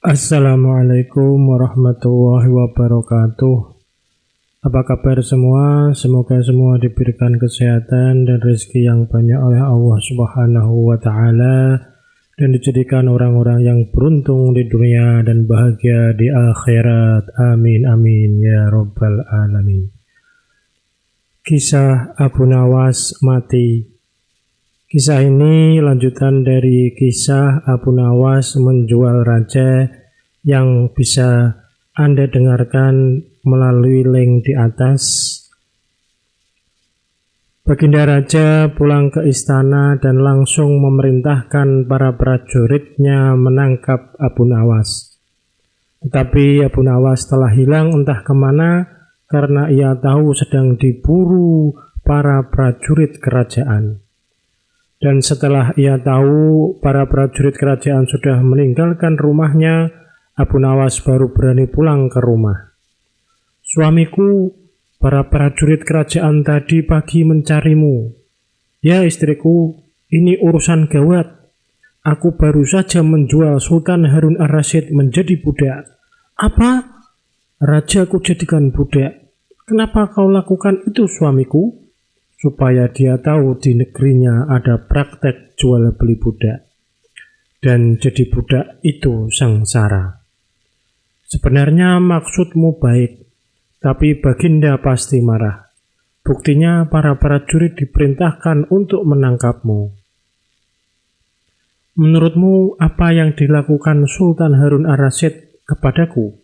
Assalamualaikum warahmatullahi wabarakatuh. Apa kabar semua? Semoga semua diberikan kesehatan dan rezeki yang banyak oleh Allah Subhanahu wa Ta'ala, dan dijadikan orang-orang yang beruntung di dunia dan bahagia di akhirat. Amin amin ya rabbal alamin. Kisah Abu Nawas mati. Kisah ini lanjutan dari kisah Abu Nawas menjual raja yang bisa Anda dengarkan melalui link di atas. Baginda raja pulang ke istana dan langsung memerintahkan para prajuritnya menangkap Abu Nawas. Tetapi Abu Nawas telah hilang entah kemana karena ia tahu sedang diburu para prajurit kerajaan. Dan setelah ia tahu para prajurit kerajaan sudah meninggalkan rumahnya, Abu Nawas baru berani pulang ke rumah. "Suamiku, para prajurit kerajaan tadi pagi mencarimu." "Ya istriku, ini urusan gawat. Aku baru saja menjual Sultan Harun ar-Rasyid menjadi budak." "Apa? Raja ku jadikan budak? Kenapa kau lakukan itu suamiku?" "Supaya dia tahu di negerinya ada praktek jual beli budak. Dan jadi budak itu sengsara." "Sebenarnya maksudmu baik, tapi Baginda pasti marah. Buktinya para prajurit diperintahkan untuk menangkapmu." "Menurutmu apa yang dilakukan Sultan Harun ar-Rasyid kepadaku?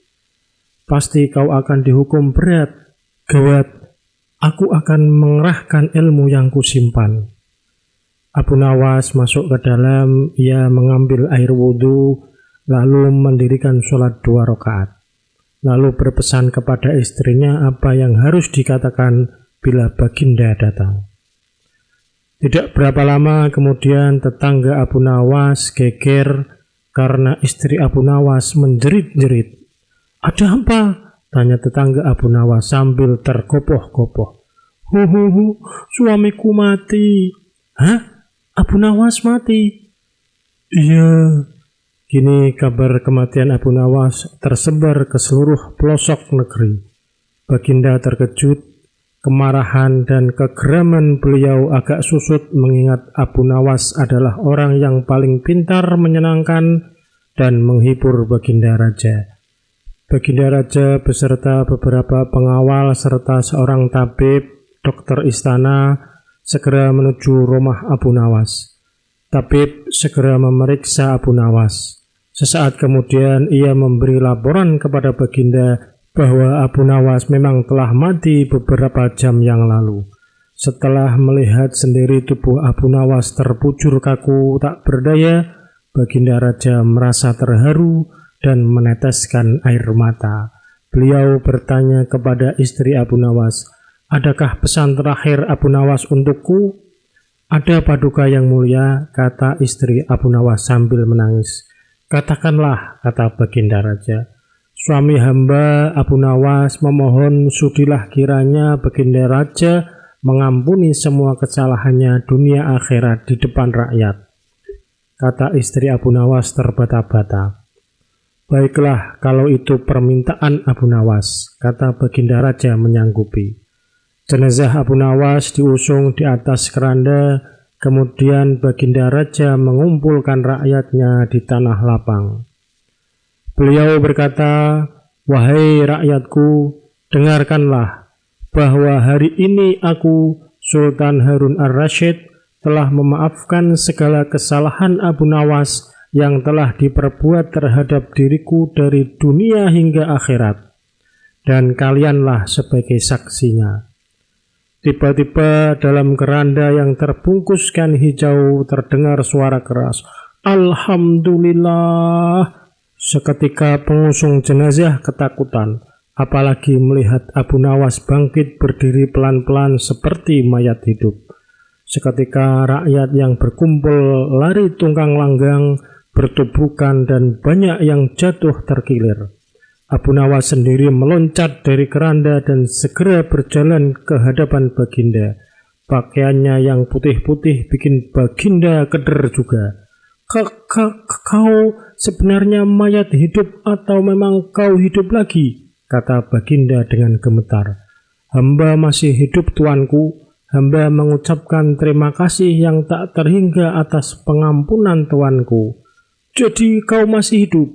Pasti kau akan dihukum berat. Gawat, aku akan mengerahkan ilmu yang kusimpan." Abu Nawas masuk ke dalam, ia mengambil air wudhu, lalu mendirikan sholat 2 rakaat. Lalu berpesan kepada istrinya apa yang harus dikatakan bila Baginda datang. Tidak berapa lama kemudian tetangga Abu Nawas geger karena istri Abu Nawas menjerit-jerit. "Ada apa?" tanya tetangga Abu Nawas sambil tergopoh-gopoh. "Huhuhu, suamiku mati." "Hah? Abu Nawas mati?" "Iya." Kini kabar kematian Abu Nawas tersebar ke seluruh pelosok negeri. Baginda terkejut, kemarahan dan kegeraman beliau agak susut mengingat Abu Nawas adalah orang yang paling pintar menyenangkan dan menghibur Baginda Raja. Baginda Raja beserta beberapa pengawal serta seorang tabib, dokter istana, segera menuju rumah Abu Nawas. Tabib segera memeriksa Abu Nawas. Sesaat kemudian ia memberi laporan kepada Baginda bahwa Abu Nawas memang telah mati beberapa jam yang lalu. Setelah melihat sendiri tubuh Abu Nawas terbujur kaku tak berdaya, Baginda Raja merasa terharu dan meneteskan air mata. Beliau bertanya kepada istri Abu Nawas, "Adakah pesan terakhir Abu Nawas untukku?" "Ada paduka yang mulia," kata istri Abu Nawas sambil menangis. "Katakanlah," kata Baginda Raja. "Suami hamba Abu Nawas memohon sudilah kiranya Baginda Raja mengampuni semua kesalahannya dunia akhirat di depan rakyat." Kata istri Abu Nawas terbata-bata. "Baiklah, kalau itu permintaan Abu Nawas," kata Baginda Raja menyanggupi. Jenazah Abu Nawas diusung di atas keranda, kemudian Baginda Raja mengumpulkan rakyatnya di tanah lapang. Beliau berkata, "Wahai rakyatku, dengarkanlah bahwa hari ini aku, Sultan Harun ar-Rasyid, telah memaafkan segala kesalahan Abu Nawas yang telah diperbuat terhadap diriku dari dunia hingga akhirat, dan kalianlah sebagai saksinya." Tiba-tiba dalam keranda yang terbungkus kain hijau terdengar suara keras, "Alhamdulillah." Seketika pengusung jenazah ketakutan, apalagi melihat Abu Nawas bangkit berdiri pelan-pelan seperti mayat hidup. Seketika rakyat yang berkumpul lari tunggang langgang, bertubukan dan banyak yang jatuh terkilir. Abu Nawas sendiri meloncat dari keranda dan segera berjalan ke hadapan Baginda. Pakaiannya yang putih-putih bikin Baginda keder juga. Kau sebenarnya mayat hidup atau memang kau hidup lagi? Kata Baginda dengan gemetar. Hamba masih hidup, tuanku. Hamba mengucapkan terima kasih yang tak terhingga atas pengampunan tuanku. Jadi kau masih hidup?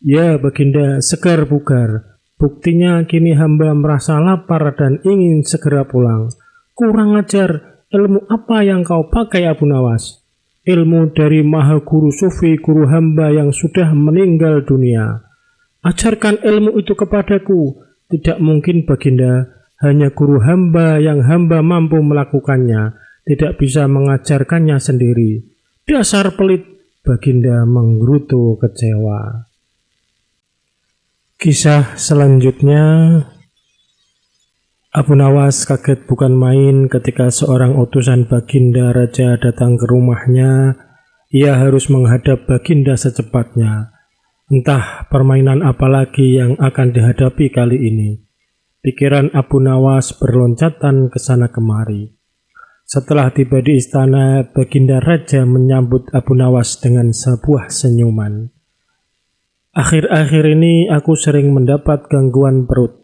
Ya, Baginda, segar bugar. Buktinya kini hamba merasa lapar dan ingin segera pulang. Kurang ajar, ilmu apa yang kau pakai, Abu Nawas? Ilmu dari Maha Guru Sufi, guru hamba yang sudah meninggal dunia. Ajarkan ilmu itu kepadaku. Tidak mungkin, Baginda. Hanya guru hamba yang hamba mampu melakukannya, tidak bisa mengajarkannya sendiri. Dasar pelit, Baginda menggerutu kecewa. Kisah selanjutnya, Abu Nawas kaget bukan main ketika seorang utusan Baginda Raja datang ke rumahnya. Ia harus menghadap Baginda secepatnya. Entah permainan apa lagi yang akan dihadapi kali ini. Pikiran Abu Nawas berloncatan ke sana kemari. Setelah tiba di istana, Baginda Raja menyambut Abu Nawas dengan sebuah senyuman. Akhir-akhir ini aku sering mendapat gangguan perut.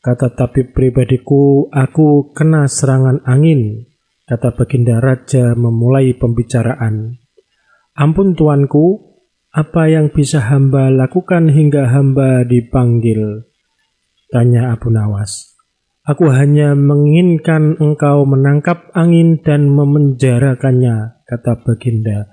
Kata tabib pribadiku, aku kena serangan angin. Kata Baginda Raja memulai pembicaraan. Ampun tuanku, apa yang bisa hamba lakukan hingga hamba dipanggil? Tanya Abu Nawas. Aku hanya menginginkan engkau menangkap angin dan memenjarakannya, kata Baginda.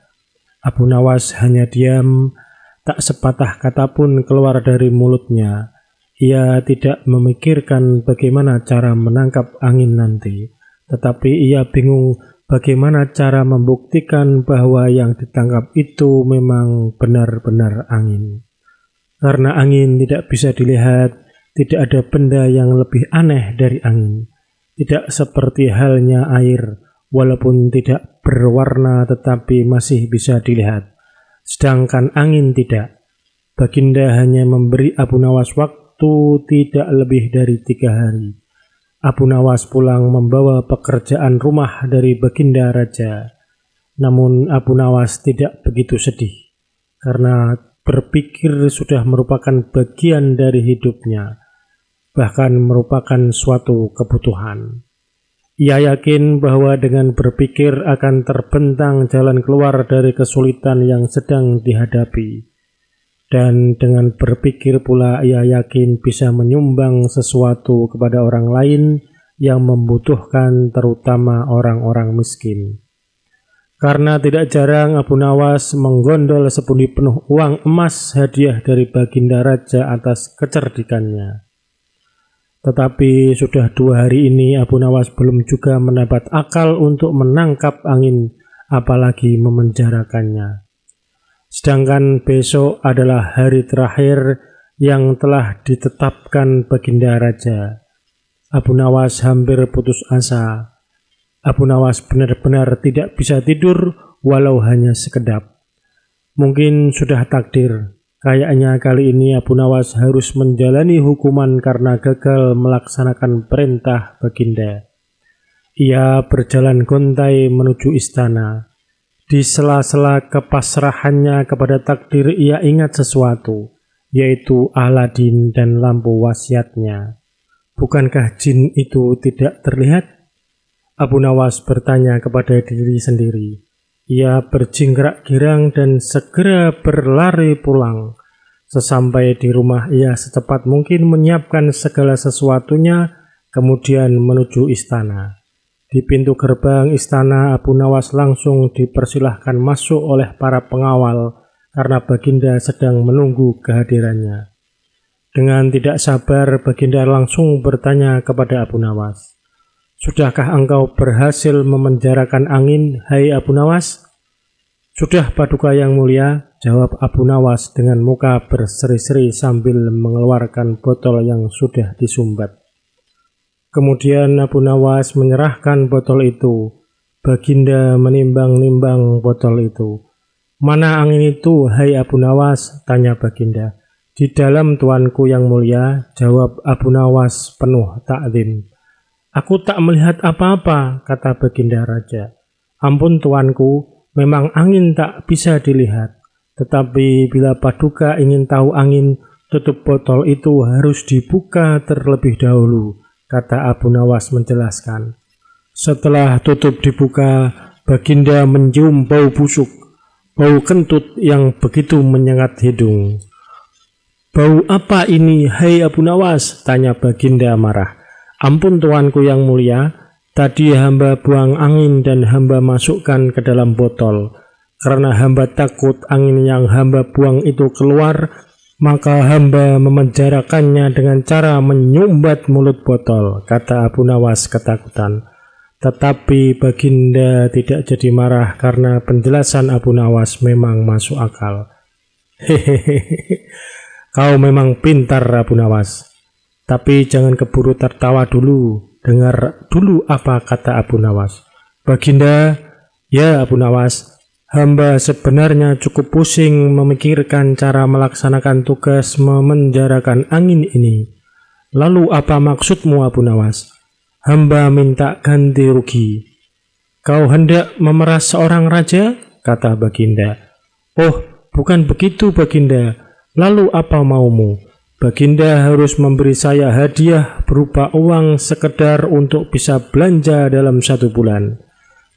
Abu Nawas hanya diam, tak sepatah kata pun keluar dari mulutnya. Ia tidak memikirkan bagaimana cara menangkap angin nanti, tetapi ia bingung bagaimana cara membuktikan bahwa yang ditangkap itu memang benar-benar angin. Karena angin tidak bisa dilihat, tidak ada benda yang lebih aneh dari angin. Tidak seperti halnya air, walaupun tidak berwarna tetapi masih bisa dilihat. Sedangkan angin tidak. Baginda hanya memberi Abu Nawas waktu tidak lebih dari 3 hari. Abu Nawas pulang membawa pekerjaan rumah dari Baginda Raja. Namun Abu Nawas tidak begitu sedih, karena berpikir sudah merupakan bagian dari hidupnya, bahkan merupakan suatu kebutuhan. Ia yakin bahwa dengan berpikir akan terbentang jalan keluar dari kesulitan yang sedang dihadapi. Dan dengan berpikir pula ia yakin bisa menyumbang sesuatu kepada orang lain yang membutuhkan, terutama orang-orang miskin. Karena tidak jarang Abu Nawas menggondol sepundi penuh uang emas hadiah dari Baginda Raja atas kecerdikannya. Tetapi sudah 2 hari ini Abu Nawas belum juga mendapat akal untuk menangkap angin, apalagi memenjarakannya. Sedangkan besok adalah hari terakhir yang telah ditetapkan Baginda Raja. Abu Nawas hampir putus asa. Abu Nawas benar-benar tidak bisa tidur walau hanya sekedap. Mungkin sudah takdir. Kayaknya kali ini Abu Nawas harus menjalani hukuman karena gagal melaksanakan perintah Baginda. Ia berjalan gontai menuju istana. Di sela-sela kepasrahannya kepada takdir, ia ingat sesuatu, yaitu Aladin dan lampu wasiatnya. Bukankah jin itu tidak terlihat? Abu Nawas bertanya kepada diri sendiri. Ia berjingkrak girang dan segera berlari pulang. Sesampai di rumah, ia secepat mungkin menyiapkan segala sesuatunya, kemudian menuju istana. Di pintu gerbang istana, Abu Nawas langsung dipersilahkan masuk oleh para pengawal karena Baginda sedang menunggu kehadirannya. Dengan tidak sabar, Baginda langsung bertanya kepada Abu Nawas. Sudahkah engkau berhasil memenjarakan angin, hai Abu Nawas? Sudah, Paduka yang mulia, jawab Abu Nawas dengan muka berseri-seri sambil mengeluarkan botol yang sudah disumbat. Kemudian Abu Nawas menyerahkan botol itu. Baginda menimbang-nimbang botol itu. Mana angin itu, hai Abu Nawas? Tanya Baginda. Di dalam tuanku yang mulia, jawab Abu Nawas penuh takzim. Aku tak melihat apa-apa, kata Baginda Raja. Ampun tuanku, memang angin tak bisa dilihat. Tetapi bila Paduka ingin tahu angin, tutup botol itu harus dibuka terlebih dahulu, kata Abu Nawas menjelaskan. Setelah tutup dibuka, Baginda mencium bau busuk, bau kentut yang begitu menyengat hidung. Bau apa ini, hai Abu Nawas? Tanya Baginda marah. Ampun tuanku yang mulia, tadi hamba buang angin dan hamba masukkan ke dalam botol. Karena hamba takut angin yang hamba buang itu keluar, maka hamba memenjarakannya dengan cara menyumbat mulut botol, kata Abu Nawas ketakutan. Tetapi Baginda tidak jadi marah karena penjelasan Abu Nawas memang masuk akal. Hehehe, kau memang pintar Abu Nawas. Tapi jangan keburu tertawa dulu, dengar dulu apa kata Abu Nawas. Baginda, ya Abu Nawas, hamba sebenarnya cukup pusing memikirkan cara melaksanakan tugas memenjarakan angin ini. Lalu apa maksudmu Abu Nawas? Hamba minta ganti rugi. Kau hendak memeras seorang raja? Kata Baginda. Oh, bukan begitu Baginda. Lalu apa maumu? Baginda harus memberi saya hadiah berupa uang sekedar untuk bisa belanja dalam 1 bulan.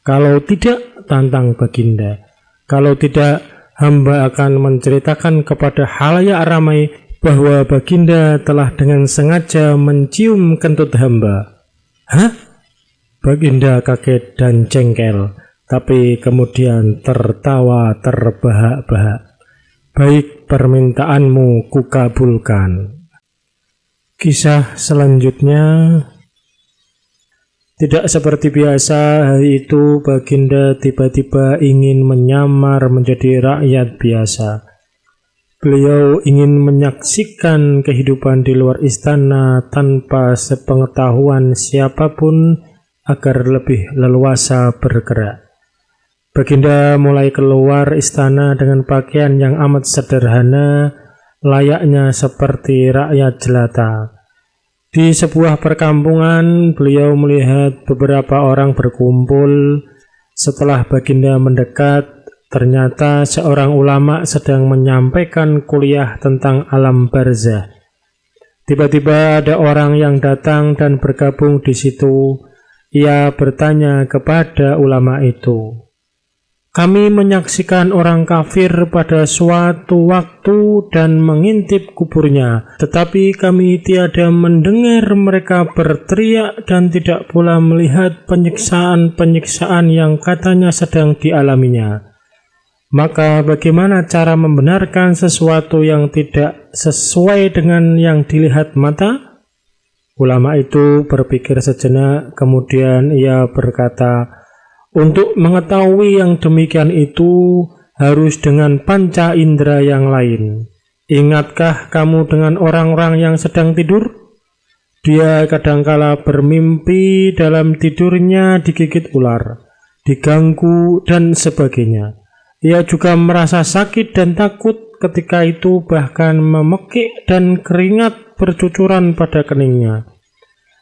Kalau tidak, tantang Baginda. Kalau tidak, hamba akan menceritakan kepada khalayak ramai bahwa Baginda telah dengan sengaja mencium kentut hamba. Hah? Baginda kaget dan jengkel, tapi kemudian tertawa terbahak-bahak. Baik, permintaanmu kukabulkan. Kisah selanjutnya. Tidak seperti biasa, hari itu Baginda tiba-tiba ingin menyamar menjadi rakyat biasa. Beliau ingin menyaksikan kehidupan di luar istana tanpa sepengetahuan siapapun agar lebih leluasa bergerak. Baginda mulai keluar istana dengan pakaian yang amat sederhana, layaknya seperti rakyat jelata. Di sebuah perkampungan, beliau melihat beberapa orang berkumpul. Setelah Baginda mendekat, ternyata seorang ulama sedang menyampaikan kuliah tentang alam barzah. Tiba-tiba ada orang yang datang dan bergabung di situ. Ia bertanya kepada ulama itu, "Kami menyaksikan orang kafir pada suatu waktu dan mengintip kuburnya, tetapi kami tiada mendengar mereka berteriak dan tidak pula melihat penyiksaan-penyiksaan yang katanya sedang dialaminya. Maka bagaimana cara membenarkan sesuatu yang tidak sesuai dengan yang dilihat mata?" Ulama itu berpikir sejenak, kemudian ia berkata, "Untuk mengetahui yang demikian itu harus dengan panca indera yang lain. Ingatkah kamu dengan orang-orang yang sedang tidur? Dia kadangkala bermimpi dalam tidurnya digigit ular, diganggu, dan sebagainya. Ia juga merasa sakit dan takut ketika itu, bahkan memekik dan keringat bercucuran pada keningnya.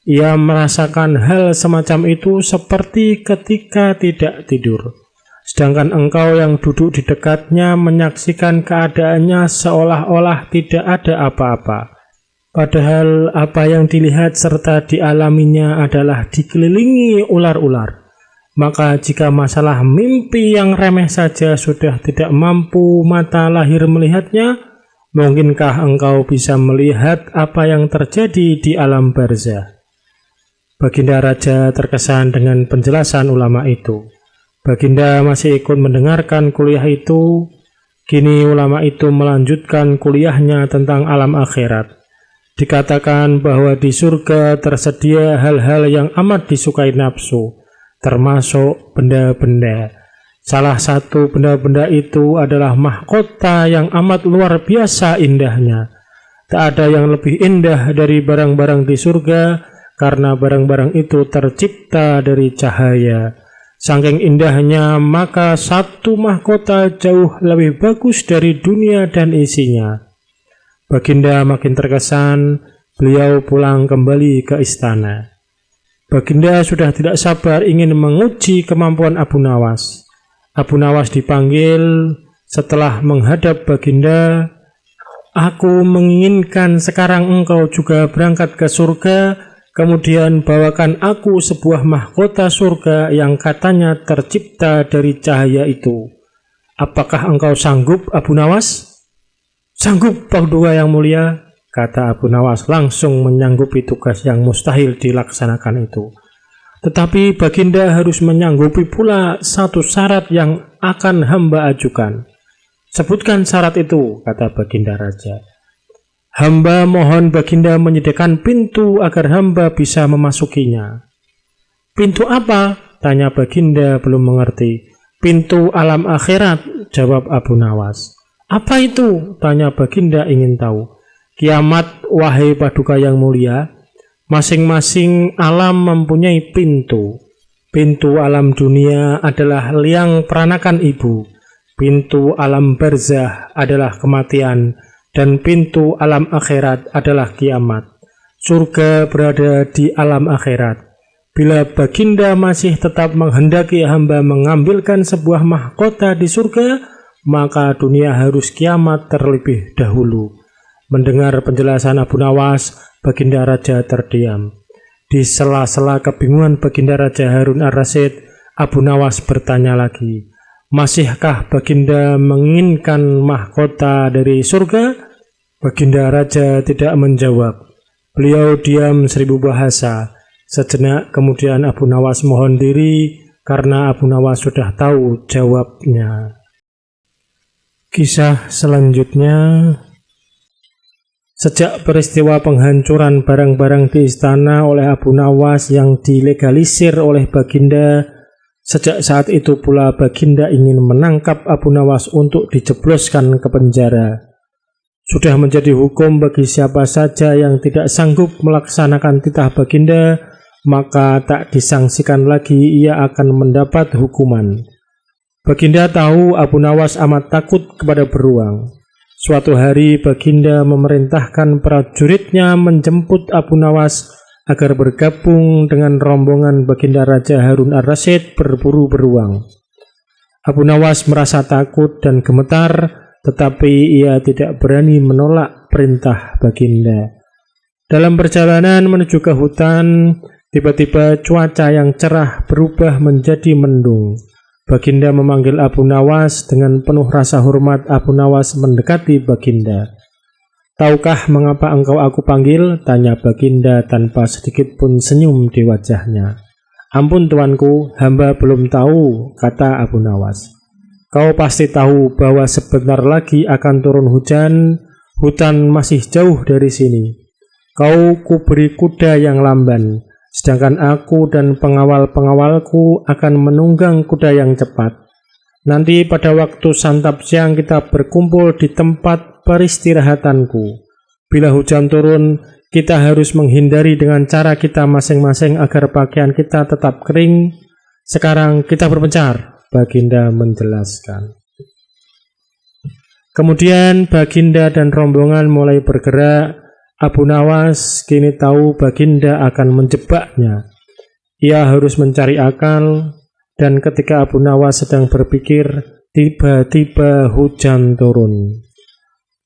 Ia merasakan hal semacam itu seperti ketika tidak tidur. Sedangkan engkau yang duduk di dekatnya menyaksikan keadaannya seolah-olah tidak ada apa-apa. Padahal apa yang dilihat serta dialaminya adalah dikelilingi ular-ular. Maka jika masalah mimpi yang remeh saja sudah tidak mampu mata lahir melihatnya, mungkinkah engkau bisa melihat apa yang terjadi di alam barzah?" Baginda Raja terkesan dengan penjelasan ulama itu. Baginda masih ikut mendengarkan kuliah itu. Kini ulama itu melanjutkan kuliahnya tentang alam akhirat. Dikatakan bahwa di surga tersedia hal-hal yang amat disukai nafsu, termasuk benda-benda. Salah satu benda-benda itu adalah mahkota yang amat luar biasa indahnya. Tak ada yang lebih indah dari barang-barang di surga, karena barang-barang itu tercipta dari cahaya. Saking indahnya, maka satu mahkota jauh lebih bagus dari dunia dan isinya. Baginda makin terkesan, beliau pulang kembali ke istana. Baginda sudah tidak sabar ingin menguji kemampuan Abu Nawas. Abu Nawas dipanggil. Setelah menghadap Baginda, aku menginginkan sekarang engkau juga berangkat ke surga, kemudian bawakan aku sebuah mahkota surga yang katanya tercipta dari cahaya itu. Apakah engkau sanggup, Abu Nawas? Sanggup, Paduka yang mulia, kata Abu Nawas langsung menyanggupi tugas yang mustahil dilaksanakan itu. Tetapi Baginda harus menyanggupi pula satu syarat yang akan hamba ajukan. Sebutkan syarat itu, kata Baginda Raja. Hamba mohon Baginda menyediakan pintu agar hamba bisa memasukinya. Pintu apa? Tanya Baginda belum mengerti. Pintu alam akhirat, jawab Abu Nawas. Apa itu? Tanya Baginda ingin tahu. Kiamat, wahai Paduka yang mulia. Masing-masing alam mempunyai pintu. Pintu alam dunia adalah liang peranakan ibu. Pintu alam barzah adalah kematian, dan pintu alam akhirat adalah kiamat. Surga berada di alam akhirat. Bila Baginda masih tetap menghendaki hamba mengambilkan sebuah mahkota di surga, maka dunia harus kiamat terlebih dahulu. Mendengar penjelasan Abu Nawas, Baginda Raja terdiam. Di sela-sela kebingungan Baginda Raja Harun ar-Rasyid, Abu Nawas bertanya lagi, masihkah Baginda menginginkan mahkota dari surga? Baginda Raja tidak menjawab. Beliau diam 1000 bahasa. Sejenak kemudian Abu Nawas mohon diri karena Abu Nawas sudah tahu jawabnya. Kisah selanjutnya. Sejak peristiwa penghancuran barang-barang di istana oleh Abu Nawas yang dilegalisir oleh Baginda, sejak saat itu pula Baginda ingin menangkap Abu Nawas untuk dijebloskan ke penjara. Sudah menjadi hukum bagi siapa saja yang tidak sanggup melaksanakan titah Baginda, maka tak disangsikan lagi ia akan mendapat hukuman. Baginda tahu Abu Nawas amat takut kepada beruang. Suatu hari Baginda memerintahkan prajuritnya menjemput Abu Nawas agar bergabung dengan rombongan Baginda Raja Harun ar-Rasyid berburu beruang. Abu Nawas merasa takut dan gemetar, tetapi ia tidak berani menolak perintah Baginda. Dalam perjalanan menuju ke hutan, tiba-tiba cuaca yang cerah berubah menjadi mendung. Baginda memanggil Abu Nawas. Dengan penuh rasa hormat Abu Nawas mendekati Baginda. Tahukah mengapa engkau aku panggil? Tanya Baginda tanpa sedikit pun senyum di wajahnya. Ampun tuanku, hamba belum tahu, kata Abu Nawas. Kau pasti tahu bahwa sebentar lagi akan turun hujan, hutan masih jauh dari sini. Kau kuberi kuda yang lamban, sedangkan aku dan pengawal-pengawalku akan menunggang kuda yang cepat. Nanti pada waktu santap siang kita berkumpul di tempat peristirahatanku. Bila hujan turun, kita harus menghindari dengan cara kita masing-masing agar pakaian kita tetap kering. Sekarang kita berpencar, Baginda menjelaskan. Kemudian Baginda dan rombongan mulai bergerak. Abu Nawas kini tahu Baginda akan menjebaknya. Ia harus mencari akal, dan ketika Abu Nawas sedang berpikir, tiba-tiba hujan turun.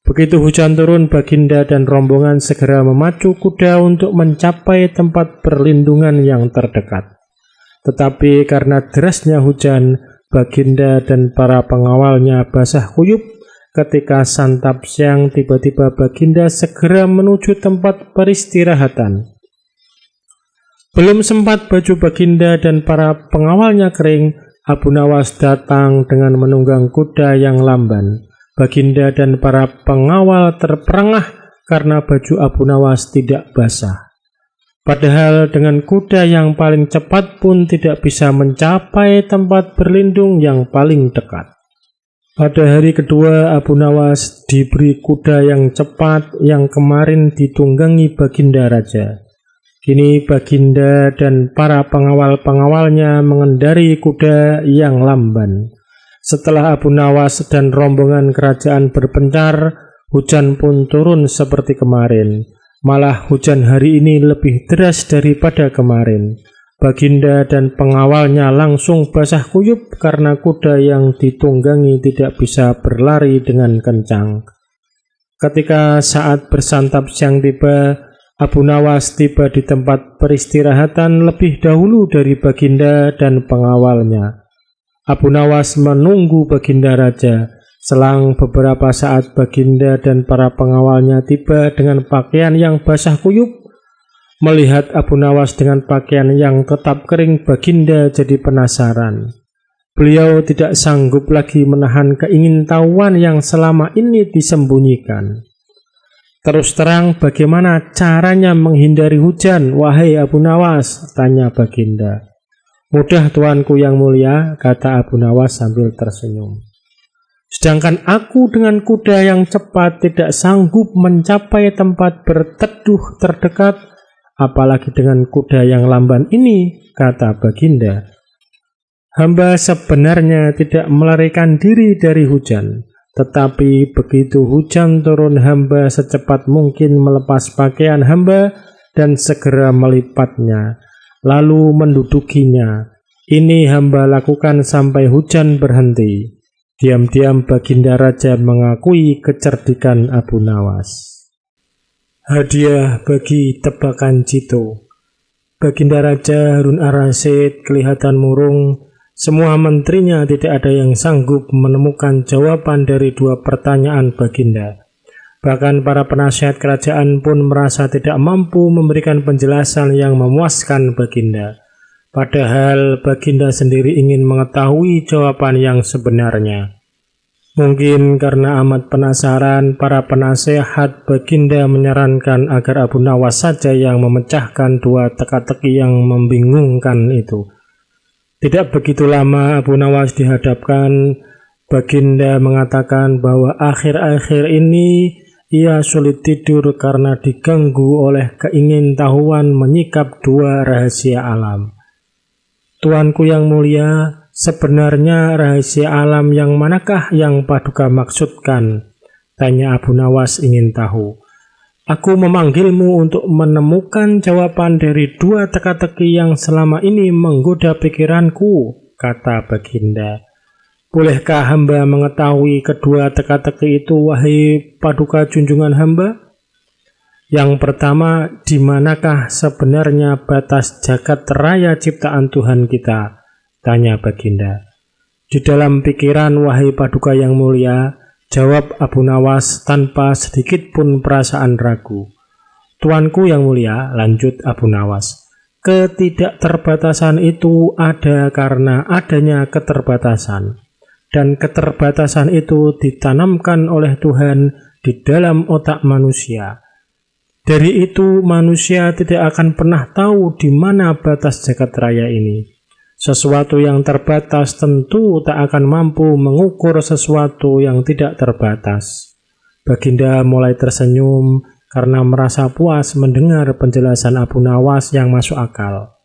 Begitu hujan turun, Baginda dan rombongan segera memacu kuda untuk mencapai tempat perlindungan yang terdekat. Tetapi karena derasnya hujan, Baginda dan para pengawalnya basah kuyup. Ketika santap siang, tiba-tiba Baginda segera menuju tempat peristirahatan. Belum sempat baju Baginda dan para pengawalnya kering, Abu Nawas datang dengan menunggang kuda yang lamban. Baginda dan para pengawal terperangah karena baju Abu Nawas tidak basah. Padahal dengan kuda yang paling cepat pun tidak bisa mencapai tempat berlindung yang paling dekat. Pada hari kedua, Abu Nawas diberi kuda yang cepat yang kemarin ditunggangi Baginda Raja. Kini Baginda dan para pengawal-pengawalnya mengendari kuda yang lamban. Setelah Abu Nawas dan rombongan kerajaan berpencar, hujan pun turun seperti kemarin. Malah hujan hari ini lebih deras daripada kemarin. Baginda dan pengawalnya langsung basah kuyup karena kuda yang ditunggangi tidak bisa berlari dengan kencang. Ketika saat bersantap siang tiba, Abu Nawas tiba di tempat peristirahatan lebih dahulu dari Baginda dan pengawalnya. Abu Nawas menunggu Baginda Raja. Selang beberapa saat Baginda dan para pengawalnya tiba dengan pakaian yang basah kuyup. Melihat Abu Nawas dengan pakaian yang tetap kering, Baginda jadi penasaran. Beliau tidak sanggup lagi menahan keingintahuan yang selama ini disembunyikan. Terus terang, bagaimana caranya menghindari hujan, wahai Abu Nawas? Tanya Baginda. Mudah tuanku yang mulia, kata Abu Nawas sambil tersenyum. Sedangkan aku dengan kuda yang cepat tidak sanggup mencapai tempat berteduh terdekat, apalagi dengan kuda yang lamban ini, kata Baginda. Hamba sebenarnya tidak melarikan diri dari hujan, tetapi begitu hujan turun hamba secepat mungkin melepas pakaian hamba dan segera melipatnya, lalu mendudukinya. Ini hamba lakukan sampai hujan berhenti. Diam-diam Baginda Raja mengakui kecerdikan Abu Nawas. Hadiah bagi tebakan Cito. Baginda Raja Harun ar-Rasyid kelihatan murung. Semua menterinya tidak ada yang sanggup menemukan jawaban dari dua pertanyaan Baginda. Bahkan para penasihat kerajaan pun merasa tidak mampu memberikan penjelasan yang memuaskan Baginda. Padahal Baginda sendiri ingin mengetahui jawaban yang sebenarnya. Mungkin karena amat penasaran, para penasehat Baginda menyarankan agar Abu Nawas saja yang memecahkan dua teka-teki yang membingungkan itu. Tidak begitu lama Abu Nawas dihadapkan, Baginda mengatakan bahwa akhir-akhir ini ia sulit tidur karena diganggu oleh keingintahuan menyikap dua rahasia alam. Tuanku yang mulia, sebenarnya rahasia alam yang manakah yang Paduka maksudkan? Tanya Abu Nawas ingin tahu. Aku memanggilmu untuk menemukan jawaban dari dua teka-teki yang selama ini menggoda pikiranku, kata Baginda. Bolehkah hamba mengetahui kedua teka-teki itu, wahai Paduka junjungan hamba? Yang pertama, di manakah sebenarnya batas jagat raya ciptaan Tuhan kita? Tanya Baginda. Di dalam pikiran, wahai Paduka yang mulia, jawab Abu Nawas tanpa sedikit pun perasaan ragu. Tuanku yang mulia, lanjut Abu Nawas, ketidakterbatasan itu ada karena adanya keterbatasan. Dan keterbatasan itu ditanamkan oleh Tuhan di dalam otak manusia. Dari itu manusia tidak akan pernah tahu di mana batas jagat raya ini. Sesuatu yang terbatas tentu tak akan mampu mengukur sesuatu yang tidak terbatas. Baginda mulai tersenyum karena merasa puas mendengar penjelasan Abu Nawas yang masuk akal.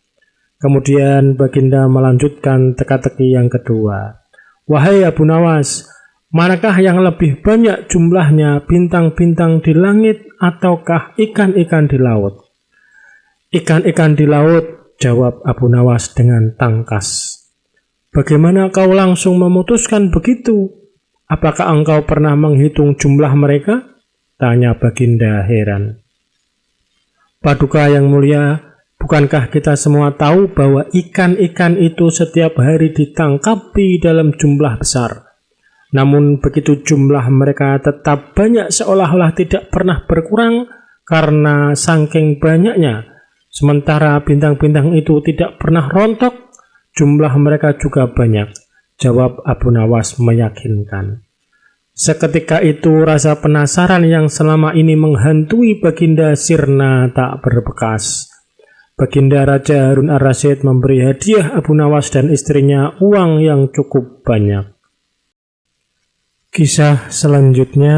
Kemudian Baginda melanjutkan teka-teki yang kedua. Wahai Abu Nawas, manakah yang lebih banyak jumlahnya, bintang-bintang di langit ataukah ikan-ikan di laut? Ikan-ikan di laut, jawab Abu Nawas dengan tangkas. Bagaimana kau langsung memutuskan begitu? Apakah engkau pernah menghitung jumlah mereka? Tanya Baginda heran. Paduka yang mulia, bukankah kita semua tahu bahwa ikan-ikan itu setiap hari ditangkapi dalam jumlah besar? Namun begitu jumlah mereka tetap banyak seolah-olah tidak pernah berkurang karena saking banyaknya. Sementara bintang-bintang itu tidak pernah rontok, jumlah mereka juga banyak, jawab Abu Nawas meyakinkan. Seketika itu rasa penasaran yang selama ini menghantui Baginda sirna tak berbekas. Baginda Raja Harun ar-Rasyid memberi hadiah Abu Nawas dan istrinya uang yang cukup banyak. Kisah selanjutnya,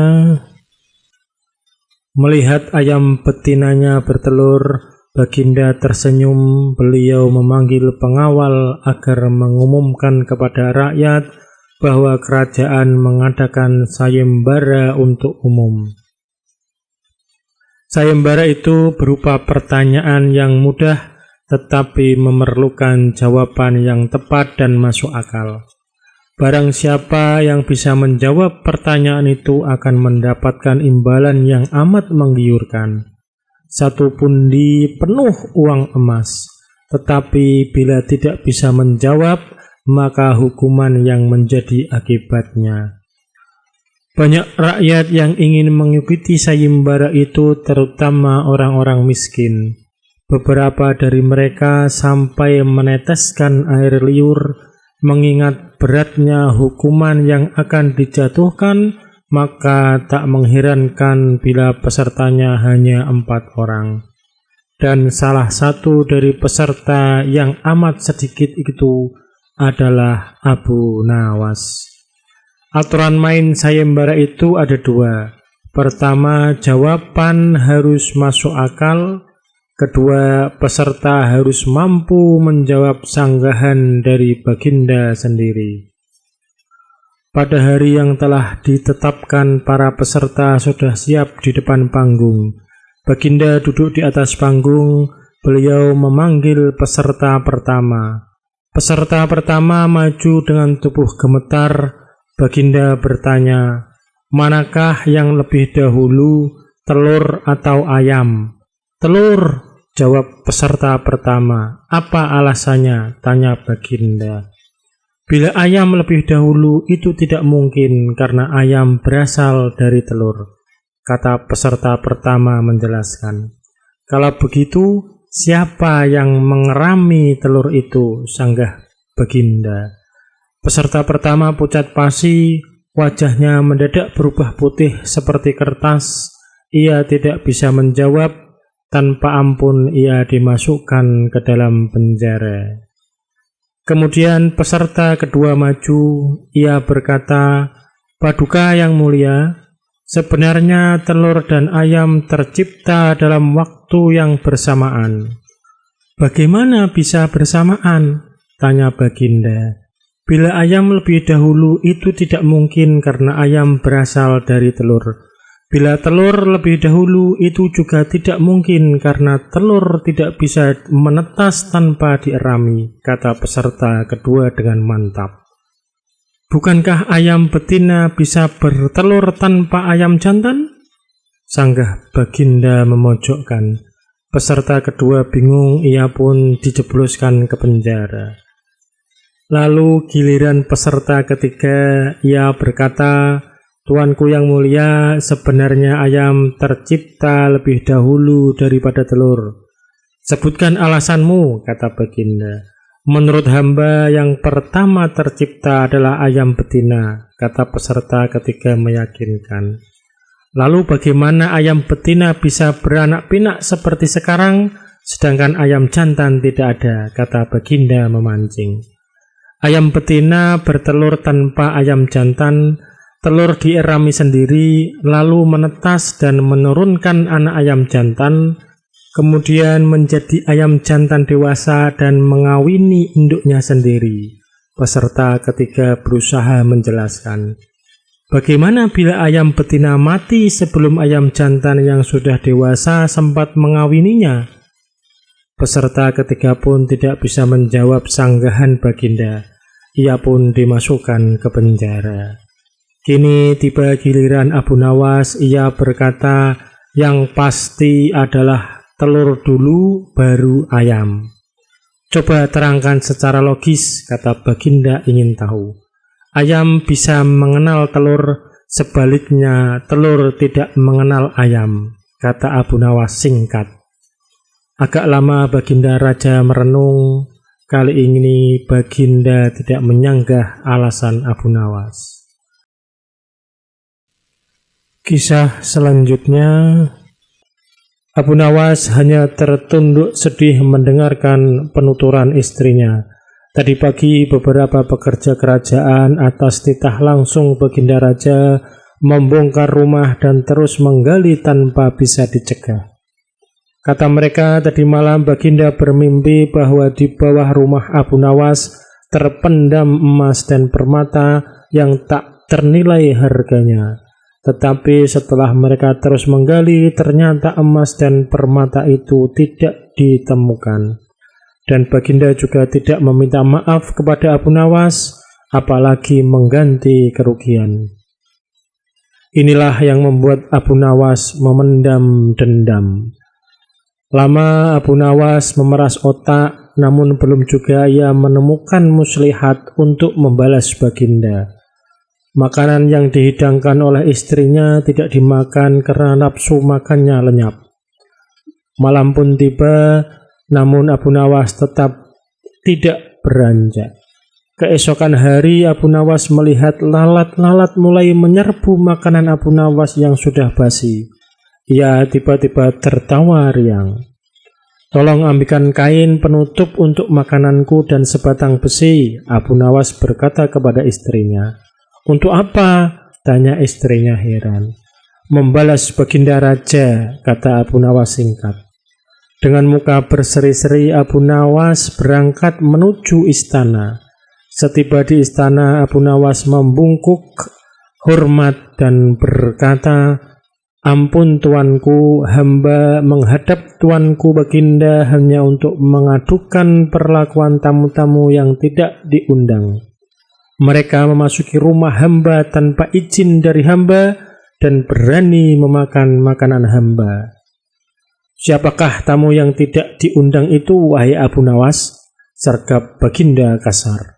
melihat ayam betinanya bertelur, Baginda tersenyum. Beliau memanggil pengawal agar mengumumkan kepada rakyat bahwa kerajaan mengadakan sayembara untuk umum. Sayembara itu berupa pertanyaan yang mudah tetapi memerlukan jawaban yang tepat dan masuk akal. Barang siapa yang bisa menjawab pertanyaan itu akan mendapatkan imbalan yang amat menggiurkan. 1 pundi penuh uang emas. Tetapi bila tidak bisa menjawab, maka hukuman yang menjadi akibatnya. Banyak rakyat yang ingin mengikuti sayembara itu, terutama orang-orang miskin. Beberapa dari mereka sampai meneteskan air liur, mengingat beratnya hukuman yang akan dijatuhkan, maka tak mengherankan bila pesertanya hanya 4 orang. Dan salah satu dari peserta yang amat sedikit itu adalah Abu Nawas. Aturan main sayembara itu ada 2. Pertama, jawaban harus masuk akal. Kedua, peserta harus mampu menjawab sanggahan dari baginda sendiri. Pada hari yang telah ditetapkan, para peserta sudah siap di depan panggung. Baginda duduk di atas panggung. Beliau memanggil peserta pertama. Peserta pertama maju dengan tubuh gemetar. Baginda bertanya, "Manakah yang lebih dahulu, telur atau ayam?" "Telur," jawab peserta pertama. "Apa alasannya?" tanya baginda. "Bila ayam lebih dahulu, itu tidak mungkin karena ayam berasal dari telur," kata peserta pertama menjelaskan. "Kalau begitu, siapa yang mengerami telur itu?" sanggah baginda. Peserta pertama pucat pasi, wajahnya mendadak berubah putih seperti kertas. Ia tidak bisa menjawab. Tanpa ampun ia dimasukkan ke dalam penjara. Kemudian peserta kedua maju. Ia berkata, "Paduka yang mulia, sebenarnya telur dan ayam tercipta dalam waktu yang bersamaan." "Bagaimana bisa bersamaan?" tanya baginda. "Bila ayam lebih dahulu, itu tidak mungkin karena ayam berasal dari telur. Bila telur lebih dahulu, itu juga tidak mungkin karena telur tidak bisa menetas tanpa dierami," kata peserta kedua dengan mantap. "Bukankah ayam betina bisa bertelur tanpa ayam jantan?" sanggah baginda memojokkan. Peserta kedua bingung, ia pun dijebloskan ke penjara. Lalu giliran peserta ketiga, ia berkata, "Tuanku yang mulia, sebenarnya ayam tercipta lebih dahulu daripada telur." "Sebutkan alasanmu," kata baginda. "Menurut hamba, yang pertama tercipta adalah ayam betina," kata peserta ketiga meyakinkan. "Lalu bagaimana ayam betina bisa beranak pinak seperti sekarang, sedangkan ayam jantan tidak ada?" kata baginda memancing. "Ayam betina bertelur tanpa ayam jantan. Telur dierami sendiri, lalu menetas dan menurunkan anak ayam jantan, kemudian menjadi ayam jantan dewasa dan mengawini induknya sendiri." Peserta ketiga berusaha menjelaskan. "Bagaimana bila ayam betina mati sebelum ayam jantan yang sudah dewasa sempat mengawininya?" Peserta ketiga pun tidak bisa menjawab sanggahan baginda. Ia pun dimasukkan ke penjara. Kini tiba giliran Abu Nawas. Ia berkata, "Yang pasti adalah telur dulu, baru ayam." "Coba terangkan secara logis," kata baginda ingin tahu. "Ayam bisa mengenal telur, sebaliknya telur tidak mengenal ayam," kata Abu Nawas singkat. Agak lama baginda raja merenung. Kali ini baginda tidak menyanggah alasan Abu Nawas. Kisah selanjutnya, Abu Nawas hanya tertunduk sedih mendengarkan penuturan istrinya. Tadi pagi beberapa pekerja kerajaan atas titah langsung baginda raja membongkar rumah dan terus menggali tanpa bisa dicegah. Kata mereka, tadi malam baginda bermimpi bahwa di bawah rumah Abu Nawas terpendam emas dan permata yang tak ternilai harganya. Tetapi setelah mereka terus menggali, ternyata emas dan permata itu tidak ditemukan. dan baginda juga tidak meminta maaf kepada Abu Nawas, apalagi mengganti kerugian. Inilah yang membuat Abu Nawas memendam dendam. Lama Abu Nawas memeras otak, namun belum juga ia menemukan muslihat untuk membalas baginda. Makanan yang dihidangkan oleh istrinya tidak dimakan karena nafsu makannya lenyap. Malam pun tiba, namun Abu Nawas tetap tidak beranjak. Keesokan hari Abu Nawas melihat lalat-lalat mulai menyerbu makanan Abu Nawas yang sudah basi. Ia tiba-tiba tertawa riang. "Tolong ambilkan kain penutup untuk makananku dan sebatang besi," Abu Nawas berkata kepada istrinya. "Untuk apa?" tanya istrinya heran. "Membalas baginda raja," kata Abu Nawas singkat. Dengan muka berseri-seri Abu Nawas berangkat menuju istana. Setiba di istana, Abu Nawas membungkuk hormat dan berkata, "Ampun tuanku, hamba menghadap tuanku baginda hanya untuk mengadukan perlakuan tamu-tamu yang tidak diundang. Mereka memasuki rumah hamba tanpa izin dari hamba dan berani memakan makanan hamba." "Siapakah tamu yang tidak diundang itu, wahai Abu Nawas?" sergap baginda kasar.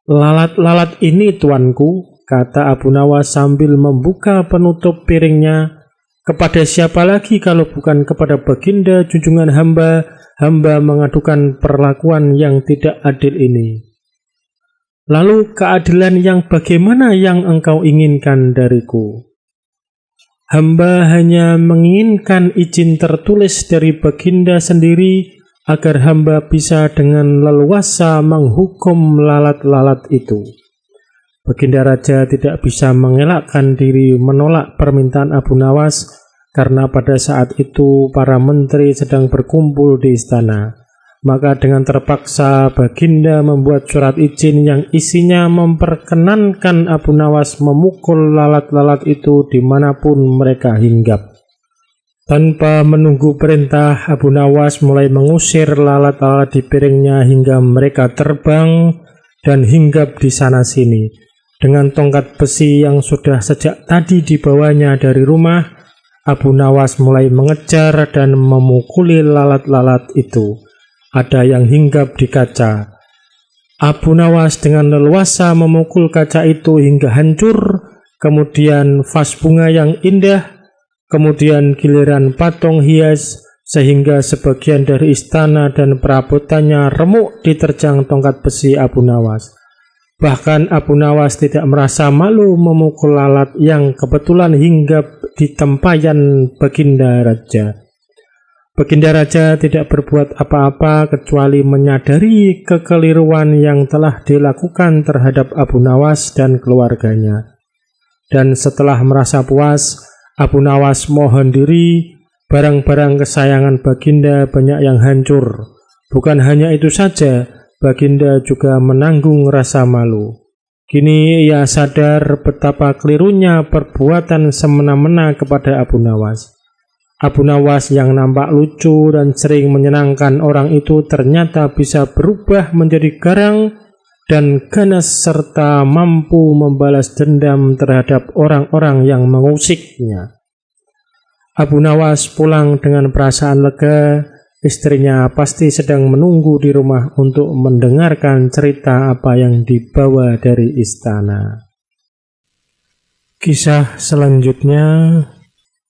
"Lalat-lalat ini tuanku," kata Abu Nawas sambil membuka penutup piringnya. "Kepada siapa lagi kalau bukan kepada baginda junjungan hamba mengadukan perlakuan yang tidak adil ini." "Lalu keadilan yang bagaimana yang engkau inginkan dariku?" "Hamba hanya menginginkan izin tertulis dari baginda sendiri agar hamba bisa dengan leluasa menghukum lalat-lalat itu." Baginda raja tidak bisa mengelakkan diri menolak permintaan Abu Nawas karena pada saat itu para menteri sedang berkumpul di istana. Maka dengan terpaksa baginda membuat surat izin yang isinya memperkenankan Abu Nawas memukul lalat-lalat itu dimanapun mereka hinggap. Tanpa menunggu perintah, Abu Nawas mulai mengusir lalat-lalat di piringnya hingga mereka terbang dan hinggap di sana-sini. Dengan tongkat besi yang sudah sejak tadi dibawanya dari rumah, Abu Nawas mulai mengejar dan memukuli lalat-lalat itu. Ada yang hinggap di kaca. Abu Nawas dengan leluasa memukul kaca itu hingga hancur, kemudian vas bunga yang indah, kemudian giliran patung hias, sehingga sebagian dari istana dan perabotannya remuk diterjang tongkat besi Abu Nawas. Bahkan Abu Nawas tidak merasa malu memukul lalat yang kebetulan hinggap di tempayan baginda raja. Baginda raja tidak berbuat apa-apa kecuali menyadari kekeliruan yang telah dilakukan terhadap Abu Nawas dan keluarganya. Dan setelah merasa puas, Abu Nawas mohon diri, barang-barang kesayangan baginda banyak yang hancur. Bukan hanya itu saja, baginda juga menanggung rasa malu. Kini ia sadar betapa kelirunya perbuatan semena-mena kepada Abu Nawas. Abu Nawas yang nampak lucu dan sering menyenangkan orang itu ternyata bisa berubah menjadi garang dan ganas serta mampu membalas dendam terhadap orang-orang yang mengusiknya. Abu Nawas pulang dengan perasaan lega. Istrinya pasti sedang menunggu di rumah untuk mendengarkan cerita apa yang dibawa dari istana. Kisah selanjutnya,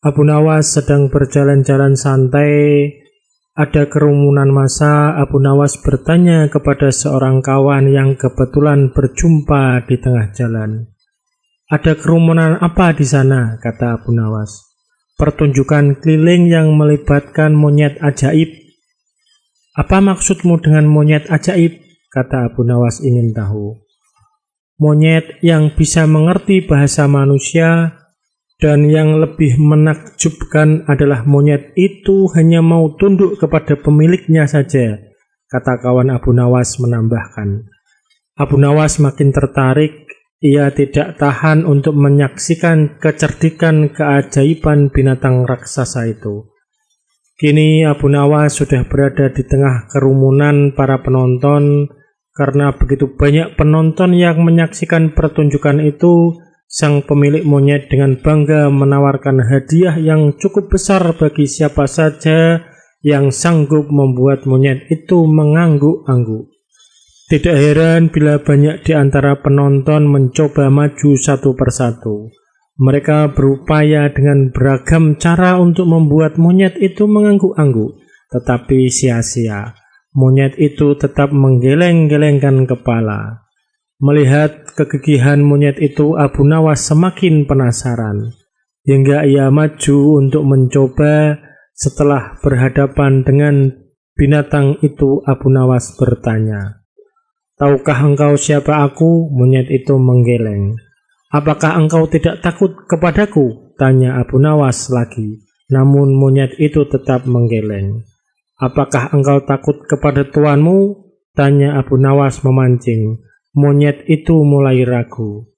Abu Nawas sedang berjalan-jalan santai. Ada kerumunan massa. Abu Nawas bertanya kepada seorang kawan yang kebetulan berjumpa di tengah jalan. "Ada kerumunan apa di sana?" kata Abu Nawas. "Pertunjukan keliling yang melibatkan monyet ajaib." "Apa maksudmu dengan monyet ajaib?" kata Abu Nawas ingin tahu. "Monyet yang bisa mengerti bahasa manusia, dan yang lebih menakjubkan adalah monyet itu hanya mau tunduk kepada pemiliknya saja," kata kawan Abu Nawas menambahkan. Abu Nawas makin tertarik. Ia tidak tahan untuk menyaksikan kecerdikan keajaiban binatang raksasa itu. Kini Abu Nawas sudah berada di tengah kerumunan para penonton. Karena begitu banyak penonton yang menyaksikan pertunjukan itu, sang pemilik monyet dengan bangga menawarkan hadiah yang cukup besar bagi siapa saja yang sanggup membuat monyet itu mengangguk-angguk. Tidak heran bila banyak di antara penonton mencoba maju satu persatu. Mereka berupaya dengan beragam cara untuk membuat monyet itu mengangguk-angguk, tetapi sia-sia. Monyet itu tetap menggeleng-gelengkan kepala. Melihat kegigihan monyet itu, Abu Nawas semakin penasaran. Hingga ia maju untuk mencoba. Setelah berhadapan dengan binatang itu, Abu Nawas bertanya, "Tahukah engkau siapa aku?" Monyet itu menggeleng. "Apakah engkau tidak takut kepadaku?" tanya Abu Nawas lagi. Namun monyet itu tetap menggeleng. "Apakah engkau takut kepada tuanmu?" tanya Abu Nawas memancing. Monyet itu mulai ragu.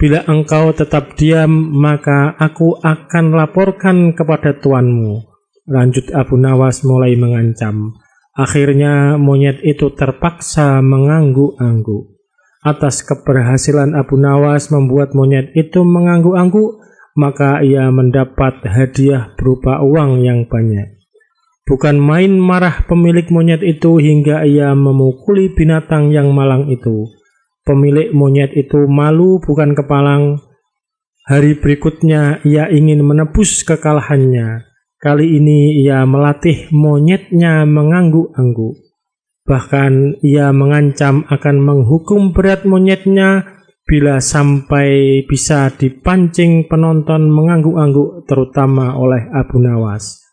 "Bila engkau tetap diam, maka aku akan laporkan kepada tuanmu," lanjut Abu Nawas mulai mengancam. Akhirnya monyet itu terpaksa mengangguk-angguk. Atas keberhasilan Abu Nawas membuat monyet itu mengangguk-angguk, maka ia mendapat hadiah berupa uang yang banyak. Bukan main marah pemilik monyet itu hingga ia memukuli binatang yang malang itu. Pemilik monyet itu malu bukan kepalang. Hari berikutnya ia ingin menebus kekalahannya. Kali ini ia melatih monyetnya mengangguk-angguk. Bahkan ia mengancam akan menghukum berat monyetnya bila sampai bisa dipancing penonton mengangguk-angguk, terutama oleh Abu Nawas.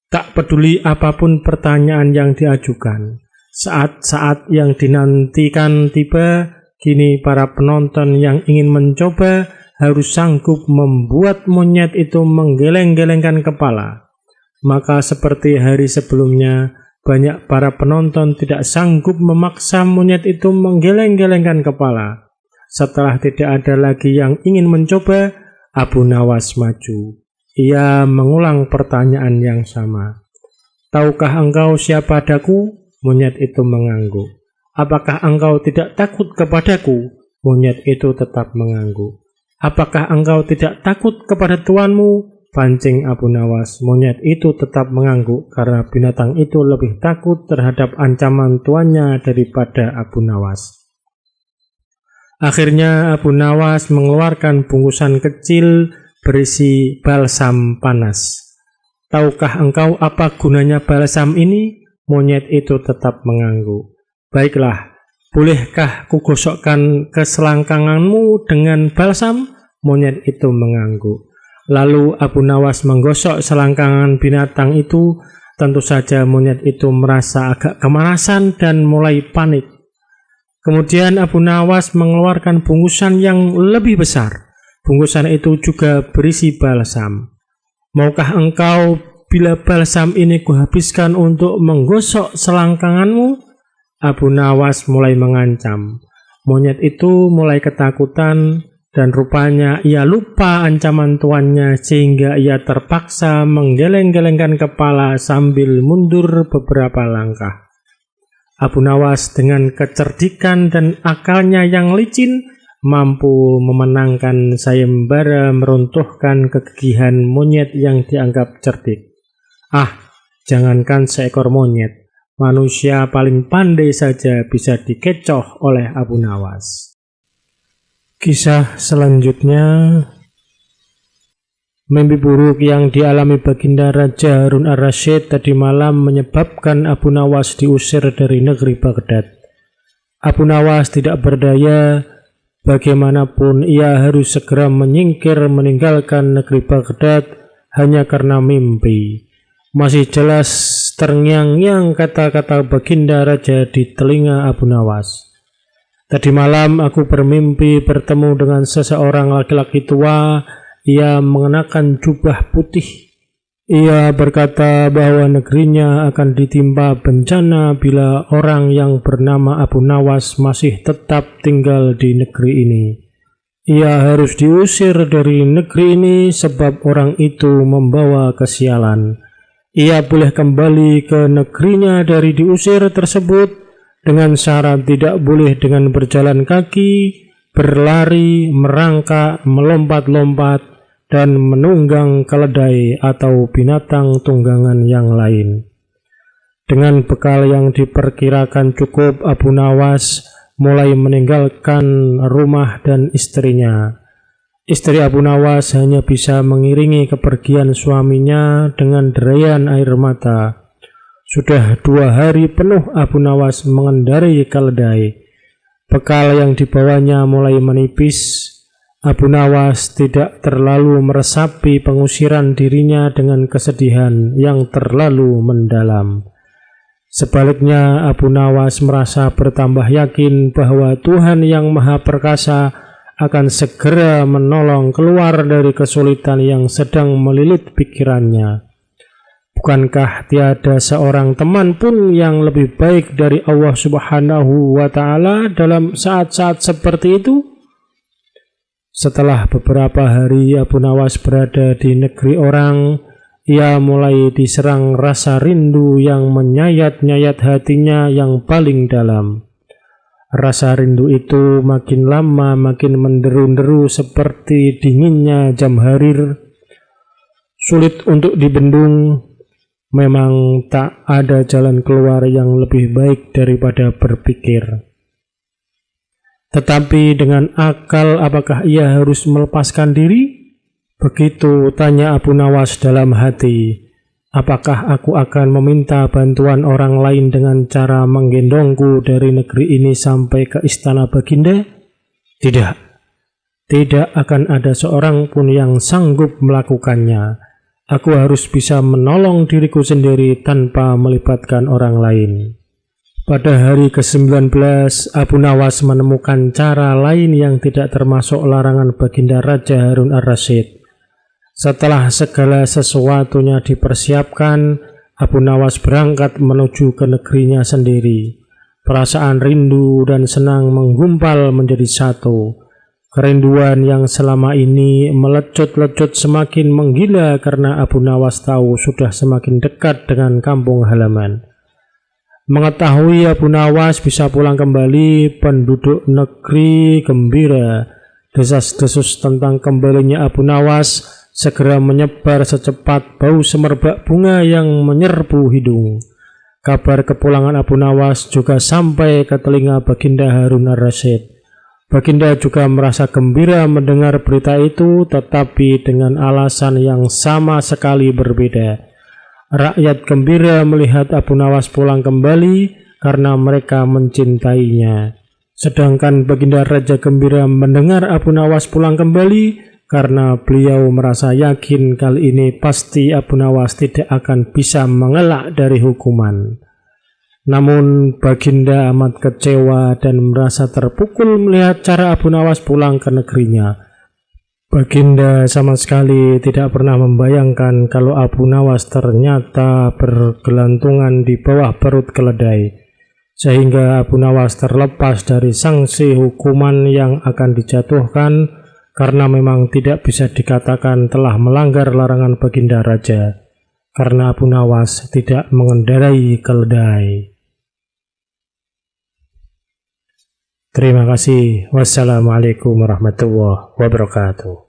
Tak peduli apapun pertanyaan yang diajukan, saat-saat yang dinantikan tiba. Kini para penonton yang ingin mencoba harus sanggup membuat monyet itu menggeleng-gelengkan kepala. Maka seperti hari sebelumnya, banyak para penonton tidak sanggup memaksa monyet itu menggeleng-gelengkan kepala. Setelah tidak ada lagi yang ingin mencoba, Abu Nawas maju. Ia mengulang pertanyaan yang sama. "Tahukah engkau siapa daku?" Monyet itu mengangguk. "Apakah engkau tidak takut kepadaku?" Monyet itu tetap mengangguk. "Apakah engkau tidak takut kepada tuanmu?" pancing Abu Nawas. Monyet itu tetap mengangguk karena binatang itu lebih takut terhadap ancaman tuannya daripada Abu Nawas. Akhirnya Abu Nawas mengeluarkan bungkusan kecil berisi balsam panas. "Tahukah engkau apa gunanya balsam ini?" Monyet itu tetap mengangguk. "Baiklah, bolehkah kugosokkan ke selangkanganmu dengan balsam?" Monyet itu mengangguk. Lalu Abu Nawas menggosok selangkangan binatang itu. Tentu saja monyet itu merasa agak kemanasan dan mulai panik. Kemudian Abu Nawas mengeluarkan bungkusan yang lebih besar. Bungkusan itu juga berisi balsam. "Maukah engkau bila balsam ini kuhabiskan untuk menggosok selangkanganmu?" Abu Nawas mulai mengancam. Monyet itu mulai ketakutan dan rupanya ia lupa ancaman tuannya sehingga ia terpaksa menggeleng-gelengkan kepala sambil mundur beberapa langkah. Abu Nawas dengan kecerdikan dan akalnya yang licin mampu memenangkan sayembara meruntuhkan kegigihan monyet yang dianggap cerdik. Jangankan seekor monyet, manusia paling pandai saja bisa dikecoh oleh Abu Nawas. Kisah selanjutnya, mimpi buruk yang dialami baginda Raja Harun ar-Rasyid tadi malam menyebabkan Abu Nawas diusir dari negeri Baghdad. Abu Nawas tidak berdaya. Bagaimanapun ia harus segera menyingkir meninggalkan negeri Baghdad hanya karena mimpi. Masih jelas terngiang-ngiang kata-kata baginda raja di telinga Abu Nawas. "Tadi malam aku bermimpi bertemu dengan seseorang laki-laki tua. Ia mengenakan jubah putih. Ia berkata bahwa negerinya akan ditimpa bencana bila orang yang bernama Abu Nawas masih tetap tinggal di negeri ini. Ia harus diusir dari negeri ini sebab orang itu membawa kesialan. Ia boleh kembali ke negerinya dari diusir tersebut dengan syarat tidak boleh dengan berjalan kaki, berlari, merangkak, melompat-lompat, dan menunggang keledai atau binatang tunggangan yang lain. Dengan bekal yang diperkirakan cukup, Abu Nawas mulai meninggalkan rumah dan istrinya. Istri Abu Nawas hanya bisa mengiringi kepergian suaminya dengan derayan air mata. Sudah 2 hari penuh Abu Nawas mengendarai keledai. Bekal yang dibawanya mulai menipis. Abu Nawas tidak terlalu meresapi pengusiran dirinya dengan kesedihan yang terlalu mendalam. Sebaliknya, Abu Nawas merasa bertambah yakin bahwa Tuhan yang Maha Perkasa akan segera menolong keluar dari kesulitan yang sedang melilit pikirannya. Bukankah tiada seorang teman pun yang lebih baik dari Allah Subhanahu wa Ta'ala dalam saat-saat seperti itu? Setelah beberapa hari Abu Nawas berada di negeri orang, ia mulai diserang rasa rindu yang menyayat-nyayat hatinya yang paling dalam. Rasa rindu itu makin lama makin menderu-deru seperti dinginnya jam harir. Sulit untuk dibendung. Memang tak ada jalan keluar yang lebih baik daripada berpikir. Tetapi dengan akal, apakah ia harus melepaskan diri? Begitu tanya Abu Nawas dalam hati. Apakah aku akan meminta bantuan orang lain dengan cara menggendongku dari negeri ini sampai ke istana Baginda? Tidak. Tidak akan ada seorang pun yang sanggup melakukannya. Aku harus bisa menolong diriku sendiri tanpa melibatkan orang lain. Pada hari ke-19, Abu Nawas menemukan cara lain yang tidak termasuk larangan Baginda Raja Harun ar-Rasyid. Setelah segala sesuatunya dipersiapkan, Abu Nawas berangkat menuju ke negerinya sendiri. Perasaan rindu dan senang menggumpal menjadi satu. Kerinduan yang selama ini melecut-lecut semakin menggila karena Abu Nawas tahu sudah semakin dekat dengan kampung halaman. Mengetahui Abu Nawas bisa pulang kembali, penduduk negeri gembira. Desas-desus tentang kembalinya Abu Nawas segera menyebar secepat bau semerbak bunga yang menyerbu hidung. Kabar kepulangan Abu Nawas juga sampai ke telinga Baginda Harun ar-Rasyid. Baginda juga merasa gembira mendengar berita itu, tetapi dengan alasan yang sama sekali berbeda. Rakyat gembira melihat Abu Nawas pulang kembali karena mereka mencintainya. Sedangkan Baginda Raja gembira mendengar Abu Nawas pulang kembali karena beliau merasa yakin kali ini pasti Abu Nawas tidak akan bisa mengelak dari hukuman. Namun Baginda amat kecewa dan merasa terpukul melihat cara Abu Nawas pulang ke negerinya. Baginda sama sekali tidak pernah membayangkan kalau Abu Nawas ternyata bergelantungan di bawah perut keledai, sehingga Abu Nawas terlepas dari sanksi hukuman yang akan dijatuhkan karena memang tidak bisa dikatakan telah melanggar larangan Baginda Raja, karena Abu Nawas tidak mengendarai keledai. Terima kasih. Wassalamualaikum warahmatullahi wabarakatuh.